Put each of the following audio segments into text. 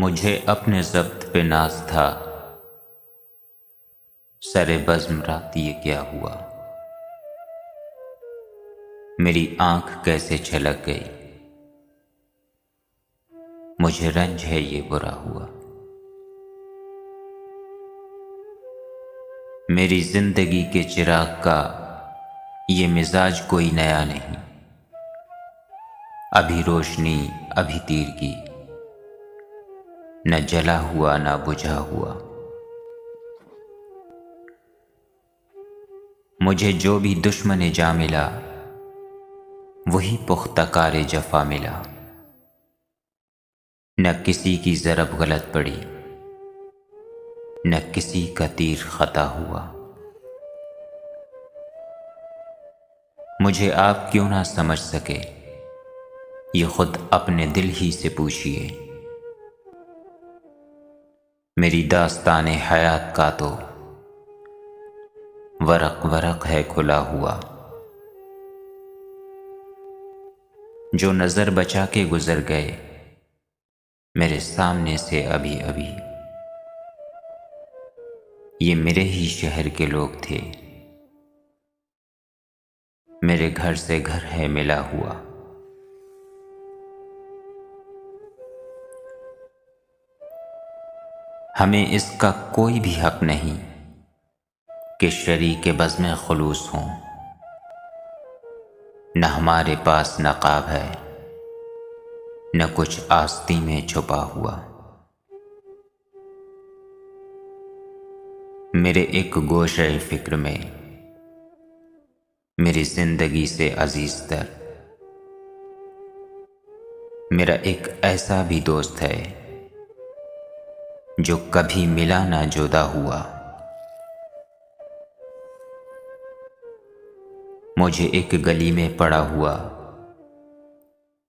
मुझे अपने ज़ब्त पे नाज था, सरे बज़्म रात ये क्या हुआ। मेरी आंख कैसे छलक गई, मुझे रंज है ये बुरा हुआ। मेरी जिंदगी के चिराग का ये मिजाज कोई नया नहीं, अभी रोशनी अभी तीर की, न जला हुआ न बुझा हुआ। मुझे जो भी दुश्मन जा मिला, वही पुख्ता कार जफा मिला। न किसी की ज़रब गलत पड़ी, न किसी का तीर खता हुआ। मुझे आप क्यों ना समझ सके, ये खुद अपने दिल ही से पूछिए। मेरी दास्ताने हयात का तो वरक वरक है खुला हुआ। जो नजर बचा के गुजर गए मेरे सामने से अभी अभी, ये मेरे ही शहर के लोग थे, मेरे घर से घर है मिला हुआ। हमें इसका कोई भी हक नहीं कि शरीके बज़्म खुलूस हों, न हमारे पास नकाब है न कुछ आस्ती में छुपा हुआ। मेरे एक गोशे फिक्र में मेरी जिंदगी से अजीज तर मेरा एक ऐसा भी दोस्त है जो कभी मिला ना जुदा हुआ। मुझे एक गली में पड़ा हुआ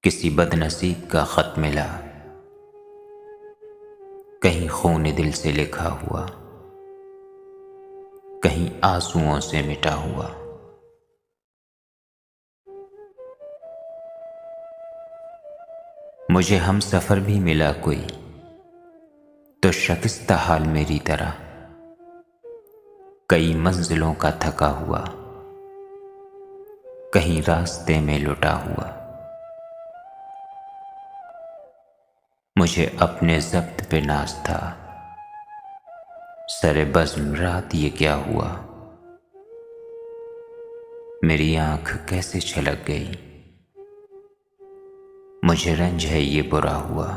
किसी बदनसीब का खत मिला, कहीं खून दिल से लिखा हुआ, कहीं आंसुओं से मिटा हुआ। मुझे हम सफर भी मिला कोई तो शकिस्ता हाल मेरी तरह, कई मंजिलों का थका हुआ, कहीं रास्ते में लुटा हुआ। मुझे अपने ज़ब्त पे नाज था, सरे बज़्म रात ये क्या हुआ। मेरी आंख कैसे छलक गई, मुझे रंज है ये बुरा हुआ।